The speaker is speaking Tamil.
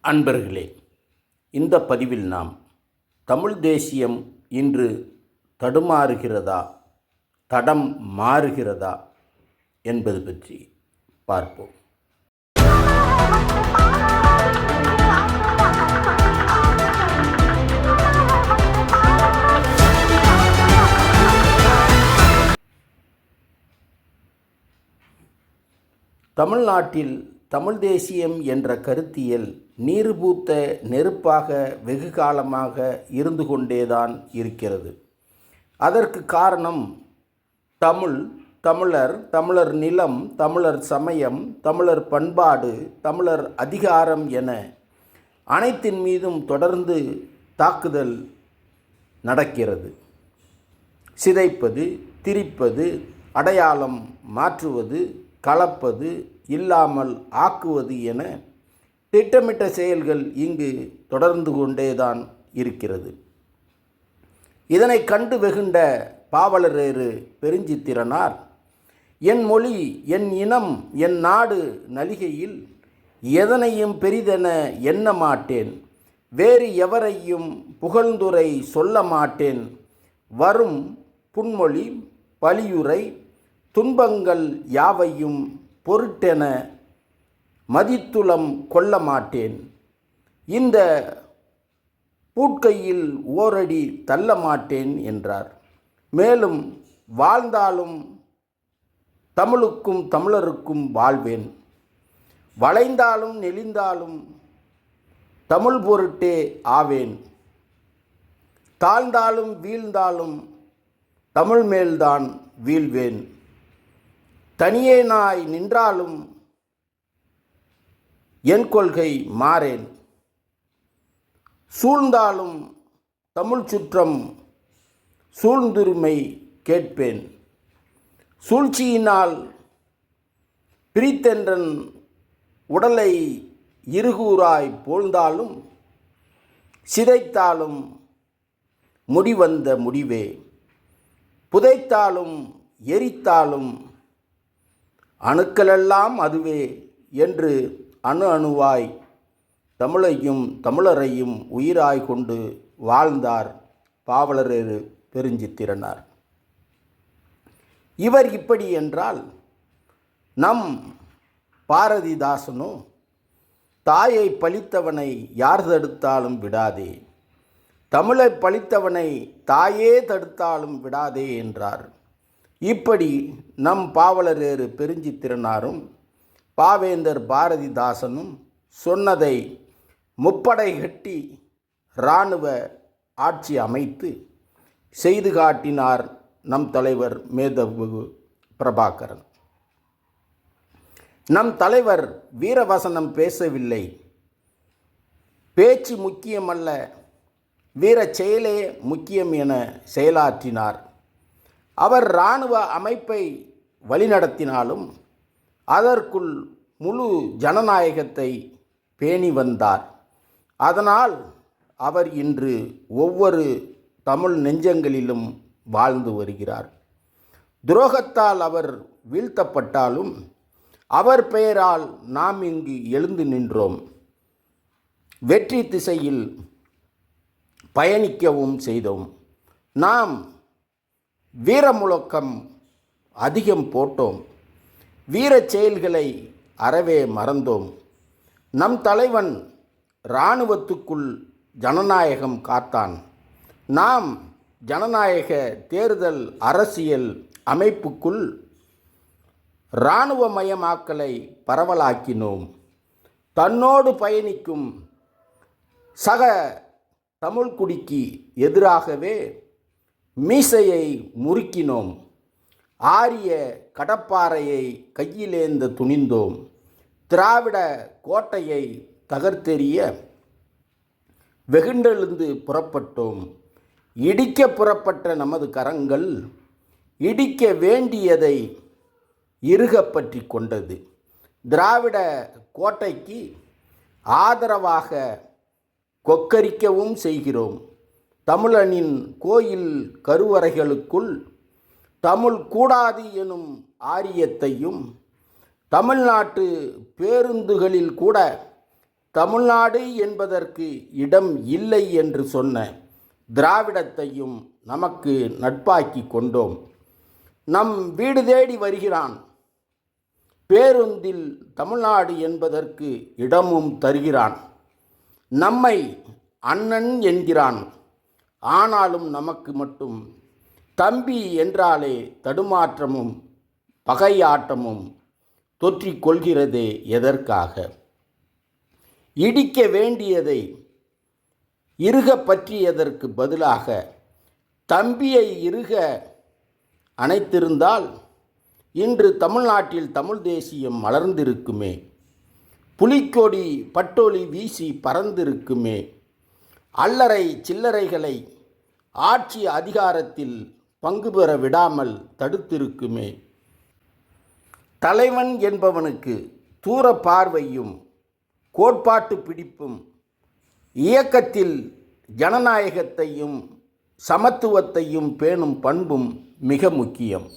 அன்பர்களே, இந்த பதிவில் நாம் தமிழ் தேசியம் இன்று தடுமாறுகிறதா, தடம் மாறுகிறதா என்பது பற்றி பார்ப்போம். தமிழ்நாட்டில் தமிழ் தேசியம் என்ற கருத்தியல் நீர்பூத்த நெருப்பாக வெகு காலமாக இருந்து கொண்டேதான் இருக்கிறது. அதற்கு காரணம் தமிழர், தமிழர் நிலம், தமிழர் சமயம், தமிழர் பண்பாடு, தமிழர் அதிகாரம் என அனைத்தின் மீதும் தொடர்ந்து தாக்குதல் நடக்கிறது. சிதைப்பது, திரிப்பது, அடையாளம் மாற்றுவது, கலப்பது, இல்லாமல் ஆக்குவது என திட்டமிட்ட செயல்கள் இங்கு தொடர்ந்து கொண்டேதான் இருக்கிறது. இதனை கண்டு வெகுண்ட பாவலரேறு பெருஞ்சித்திரனார், என் மொழி, என் இனம், என் நாடு நலிகையில் எதனையும் பெரிதென எண்ண மாட்டேன், வேறு எவரையும் புகழ்ந்துரை சொல்ல மாட்டேன், வரும் புன்மொழி பழியுரை துன்பங்கள் யாவையும் பொருட்டென மதித்துளம் கொள்ள மாட்டேன், இந்த பூட்கையில் ஓரடி தள்ள மாட்டேன் என்றார். மேலும், வாழ்ந்தாலும் தமிழுக்கும் தமிழருக்கும் வாழ்வேன், வளைந்தாலும் நெளிந்தாலும் தமிழ் பொருட்டே ஆவேன், தாழ்ந்தாலும் வீழ்ந்தாலும் தமிழ் மேல்தான் வீழ்வேன், தனியே நாய் நின்றாலும் என் கொள்கை மாறேன், சூழ்ந்தாலும் தமிழ் சுற்றம் சூழ்ந்துரிமை கேட்பேன், சூழ்ச்சியினால் பிரித்தென்றன் உடலை இருகூறாய் போழ்ந்தாலும் சிதைத்தாலும் முடிவந்த முடிவே, புதைத்தாலும் எரித்தாலும் அணுக்களெல்லாம் அதுவே என்று அணு அணுவாய் தமிழையும் தமிழரையும் உயிராய் கொண்டு வாழ்ந்தார் பாவலரேறு பெருஞ்சித்திரனார். இவர் இப்படி என்றால், நம் பாரதிதாசனோ தாயை பழித்தவனை யார் தடுத்தாலும் விடாதே, தமிழை பழித்தவனை தாயே தடுத்தாலும் விடாதே என்றார். இப்படி நம் பாவலரேறு பெருஞ்சித்திரனாரும் பாவேந்தர் பாரதிதாசனும் சொன்னதை முப்படை கட்டி இராணுவ ஆட்சி அமைத்து செய்து காட்டினார் நம் தலைவர் மேதகு பிரபாகரன். நம் தலைவர் வீரவசனம் பேசவில்லை, பேச்சு முக்கியமல்ல, வீர செயலே முக்கியம் என செயலாற்றினார். அவர் இராணுவ அமைப்பை வழிநடத்தினாலும் அதற்குள் முழு ஜனநாயகத்தை பேணி வந்தார். அதனால் அவர் இன்று ஒவ்வொரு தமிழ் நெஞ்சங்களிலும் வாழ்ந்து வருகிறார். துரோகத்தால் அவர் வீழ்த்தப்பட்டாலும் அவர் பெயரால் நாம் இங்கு எழுந்து நின்றோம். வெற்றி திசையில் பயணிக்கவும் செய்தோம். நாம் வீர முழக்கம் அதிகம் போட்டோம், வீர செயல்களை அறவே மறந்தோம். நம் தலைவன் இராணுவத்துக்குள் ஜனநாயகம் காத்தான். நாம் ஜனநாயக தேர்தல் அரசியல் அமைப்புக்குள் இராணுவமயமாக்கலை பரவலாக்கினோம். தன்னோடு பயணிக்கும் சக தமிழ்குடிக்கு எதிராகவே மீசையை முறுக்கினோம். ஆரிய கடப்பாறையை கையிலேந்த துணிந்தோம். திராவிட கோட்டையை தகர்த்தெறிய வெகுண்டெழுந்து புறப்பட்டோம். இடிக்க புறப்பட்ட நமது கரங்கள் இடிக்க வேண்டியதை இறுகப் பற்றி கொண்டது. திராவிட கோட்டைக்கு ஆதரவாக கொக்கரிக்கவும் செய்கிறோம். தமிழனின் கோயில் கருவறைகளுக்குள் தமிழ் கூடாது எனும் ஆரியத்தையும் தமிழ்நாட்டு பேருந்துகளில் கூட தமிழ்நாடு என்பதற்கு இடம் இல்லை என்று சொன்ன திராவிடத்தையும் நமக்கு நட்பாக்கி கொண்டோம். நம் வீடு தேடி வருகிறான். பேருந்தில் தமிழ்நாடு என்பதற்கு இடமும் தருகிறான். நம்மை அண்ணன் என்கிறான். ஆனாலும் நமக்கு மட்டும் தம்பி என்றாலே தடுமாற்றமும் பகையாட்டமும் தொற்றிக் கொள்கிறதே எதற்காக? இடிக்க வேண்டியதை இறுக பற்றியதற்கு பதிலாக தம்பியை இறுக அணைத்திருந்தால் இன்று தமிழ்நாட்டில் தமிழ் தேசியம் மலர்ந்திருக்குமே, புலிக்கொடி பட்டொலி வீசி பறந்திருக்குமே, அல்லறை சில்லறைகளை ஆட்சி அதிகாரத்தில் பங்கு பெற விடாமல் தடுத்திருக்குமே. தலைவன் என்பவனுக்கு தூர பார்வையும் கோட்பாட்டு பிடிப்பும் இயக்கத்தில் ஜனநாயகத்தையும் சமத்துவத்தையும் பேணும் பண்பும் மிக முக்கியம்.